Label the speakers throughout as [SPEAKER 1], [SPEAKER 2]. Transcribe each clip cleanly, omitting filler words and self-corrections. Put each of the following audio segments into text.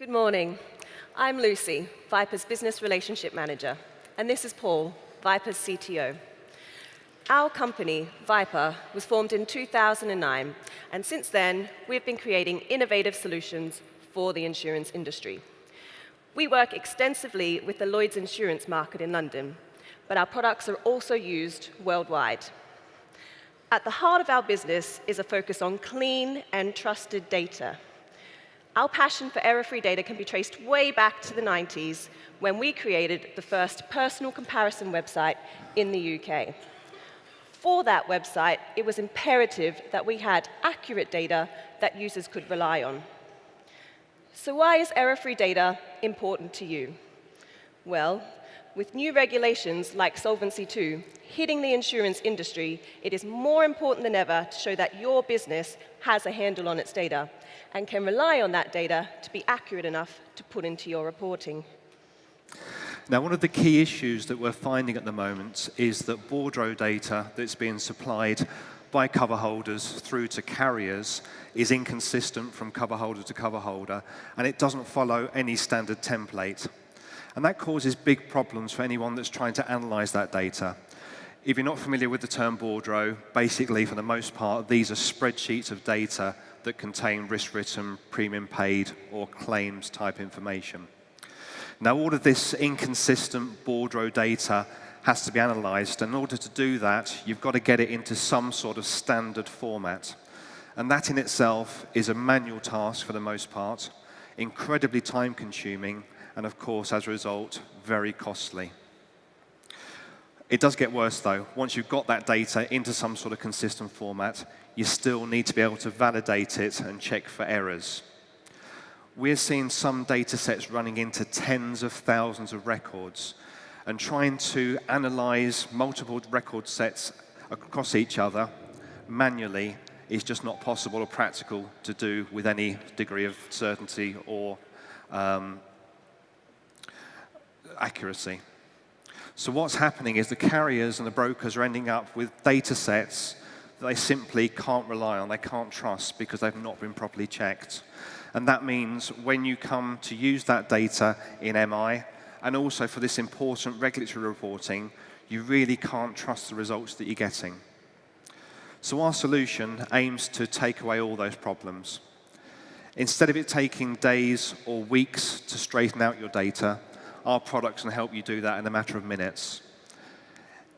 [SPEAKER 1] Good morning. I'm Lucy, VIPR's Business Relationship Manager, and this is Paul, VIPR's CTO. Our company, VIPR, was formed in 2009, and since then, we've been creating innovative solutions for the insurance industry. We work extensively with the Lloyd's insurance market in London, but our products are also used worldwide. At the heart of our business is a focus on clean and trusted data. Our passion for error-free data can be traced way back to the 90s when we created the first personal comparison website in the UK. For that website, it was imperative that we had accurate data that users could rely on. So why is error-free data important to you? Well, with new regulations like Solvency II hitting the insurance industry, it is more important than ever to show that your business has a handle on its data and can rely on that data to be accurate enough to put into your reporting.
[SPEAKER 2] Now, one of the key issues that we're finding at the moment is that bordereau data that's being supplied by cover holders through to carriers is inconsistent from cover holder to cover holder, and it doesn't follow any standard template. And that causes big problems for anyone that's trying to analyze that data. If you're not familiar with the term bordereau, basically, for the most part, these are spreadsheets of data that contain risk written, premium paid, or claims type information. Now, all of this inconsistent bordereau data has to be analyzed. In order to do that, you've got to get it into some sort of standard format. And that in itself is a manual task for the most part, incredibly time-consuming, and of course, as a result, very costly. It does get worse, though. Once you've got that data into some sort of consistent format, you still need to be able to validate it and check for errors. We're seeing some data sets running into tens of thousands of records, and trying to analyze multiple record sets across each other manually is just not possible or practical to do with any degree of certainty or accuracy. So what's happening is the carriers and the brokers are ending up with data sets that they simply can't rely on, they can't trust because they've not been properly checked. And that means when you come to use that data in MI, and also for this important regulatory reporting, you really can't trust the results that you're getting. So our solution aims to take away all those problems. Instead of it taking days or weeks to straighten out your data, our products can help you do that in a matter of minutes.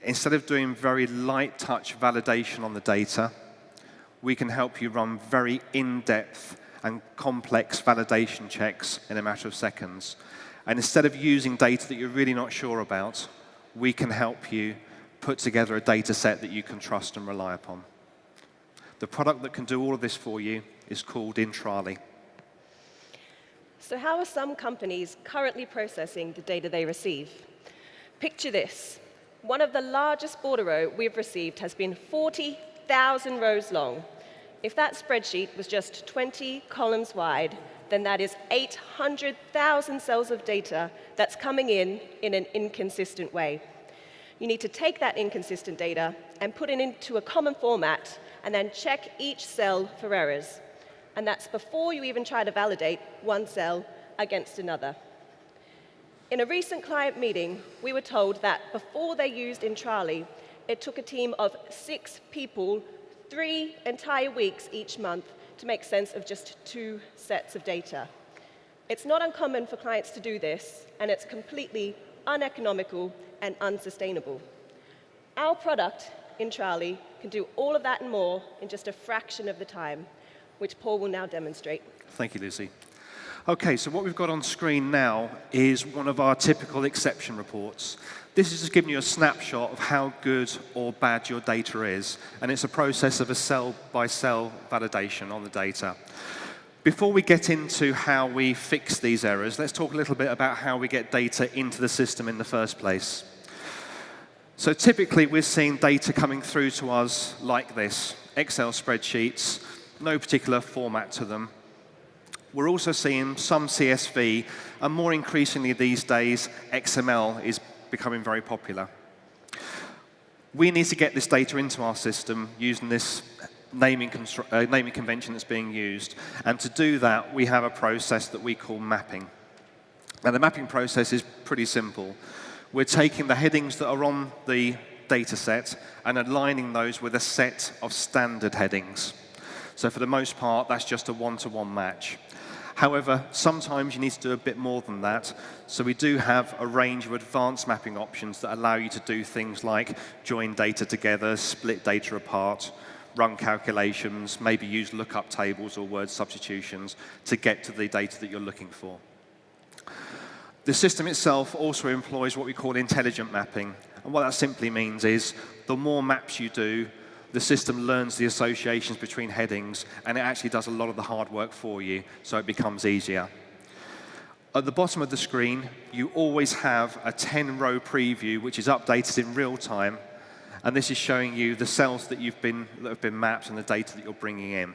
[SPEAKER 2] Instead of doing very light touch validation on the data, we can help you run very in-depth and complex validation checks in a matter of seconds. And instead of using data that you're really not sure about, we can help you put together a data set that you can trust and rely upon. The product that can do all of this for you is called Intrali.
[SPEAKER 1] So how are some companies currently processing the data they receive? Picture this. One of the largest bordereau we've received has been 40,000 rows long. If that spreadsheet was just 20 columns wide, then that is 800,000 cells of data that's coming in an inconsistent way. You need to take that inconsistent data and put it into a common format and then check each cell for errors. And that's before you even try to validate one cell against another. In a recent client meeting, we were told that before they used Intrali, it took a team of 6 people 3 entire weeks each month to make sense of just 2 sets of data. It's not uncommon for clients to do this, and it's completely uneconomical and unsustainable. Our product, Intrali, can do all of that and more in just a fraction of the time, which Paul will now demonstrate.
[SPEAKER 2] Thank you, Lucy. Okay, so what we've got on screen now is one of our typical exception reports. This is just giving you a snapshot of how good or bad your data is, and it's a process of a cell-by-cell validation on the data. Before we get into how we fix these errors, let's talk a little bit about how we get data into the system in the first place. So typically, we're seeing data coming through to us like this, Excel spreadsheets, no particular format to them. We're also seeing some CSV, and more increasingly these days, XML is becoming very popular. We need to get this data into our system using this naming convention that's being used. And to do that, we have a process that we call mapping. Now, the mapping process is pretty simple. We're taking the headings that are on the data set and aligning those with a set of standard headings. So for the most part, that's just a one-to-one match. However, sometimes you need to do a bit more than that. So we do have a range of advanced mapping options that allow you to do things like join data together, split data apart, run calculations, maybe use lookup tables or word substitutions to get to the data that you're looking for. The system itself also employs what we call intelligent mapping. And what that simply means is the more maps you do, the system learns the associations between headings, and it actually does a lot of the hard work for you, so it becomes easier. At the bottom of the screen, you always have a 10-row preview, which is updated in real time, and this is showing you the cells that have been mapped and the data that you're bringing in.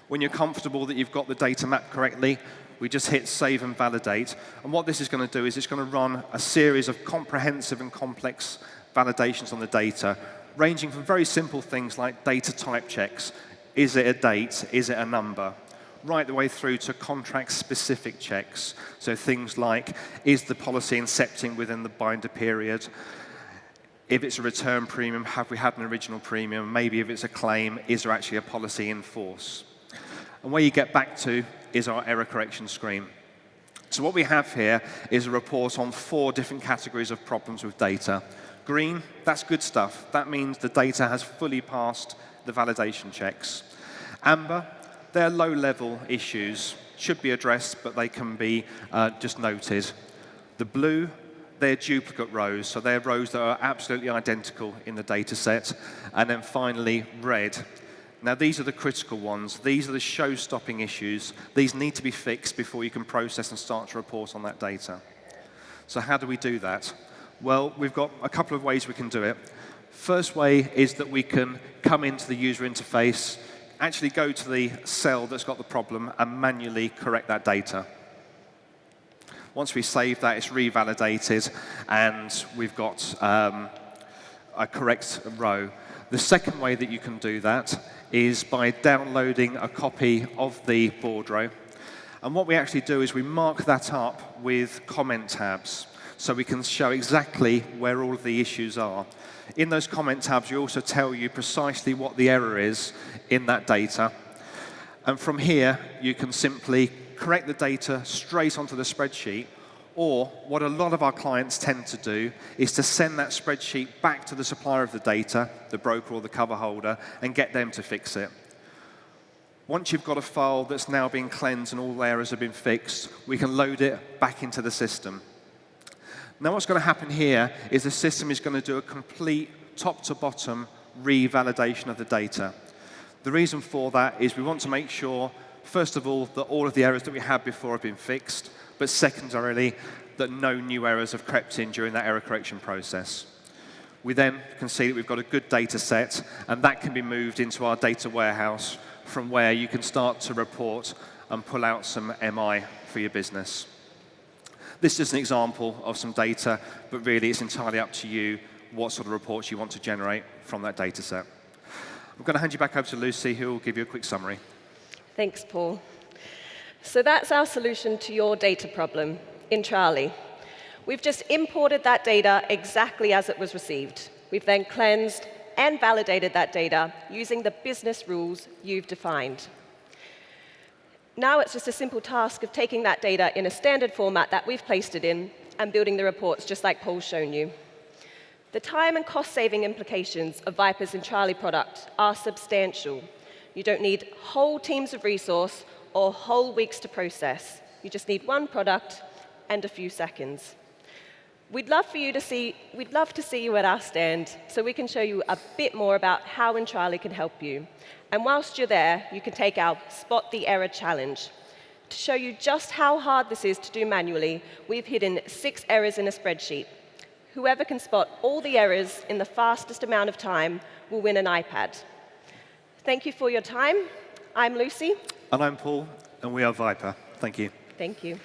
[SPEAKER 2] When you're comfortable that you've got the data mapped correctly, we just hit Save and Validate, and what this is going to do is it's going to run a series of comprehensive and complex validations on the data, ranging from very simple things like data type checks. Is it a date? Is it a number? Right the way through to contract-specific checks. So things like, is the policy incepting within the binder period? If it's a return premium, have we had an original premium? Maybe if it's a claim, is there actually a policy in force? And where you get back to is our error correction screen. So what we have here is a report on 4 different categories of problems with data. Green, that's good stuff. That means the data has fully passed the validation checks. Amber, they're low-level issues, should be addressed, but they can be just noted. The blue, they're duplicate rows, so they're rows that are absolutely identical in the data set. And then finally, red. Now, these are the critical ones. These are the show-stopping issues. These need to be fixed before you can process and start to report on that data. So how do we do that? Well, we've got a couple of ways we can do it. First way is that we can come into the user interface, actually go to the cell that's got the problem, and manually correct that data. Once we save that, it's revalidated, and we've got a correct row. The second way that you can do that is by downloading a copy of the bordereau. And what we actually do is we mark that up with comment tabs, so we can show exactly where all of the issues are. In those comment tabs, we also tell you precisely what the error is in that data. And from here, you can simply correct the data straight onto the spreadsheet, or what a lot of our clients tend to do is to send that spreadsheet back to the supplier of the data, the broker or the cover holder, and get them to fix it. Once you've got a file that's now been cleansed and all the errors have been fixed, we can load it back into the system. Now what's going to happen here is the system is going to do a complete top-to-bottom revalidation of the data. The reason for that is we want to make sure, first of all, that all of the errors that we had before have been fixed, but secondarily, that no new errors have crept in during that error correction process. We then can see that we've got a good data set, and that can be moved into our data warehouse, from where you can start to report and pull out some MI for your business. This is an example of some data, but really it's entirely up to you what sort of reports you want to generate from that data set. I'm going to hand you back over to Lucy, who will give you a quick summary.
[SPEAKER 1] Thanks, Paul. So that's our solution to your data problem, Intrali. We've just imported that data exactly as it was received. We've then cleansed and validated that data using the business rules you've defined. Now it's just a simple task of taking that data in a standard format that we've placed it in and building the reports just like Paul's shown you. The time and cost-saving implications of VIPR's Intrali product are substantial. You don't need whole teams of resource or whole weeks to process. You just need one product and a few seconds. We'd love to see you at our stand so we can show you a bit more about how Intrali can help you. And whilst you're there, you can take our Spot the Error challenge. To show you just how hard this is to do manually, we've hidden 6 errors in a spreadsheet. Whoever can spot all the errors in the fastest amount of time will win an iPad. Thank you for your time. I'm Lucy.
[SPEAKER 2] And I'm Paul, and we are VIPR. Thank you.
[SPEAKER 1] Thank you.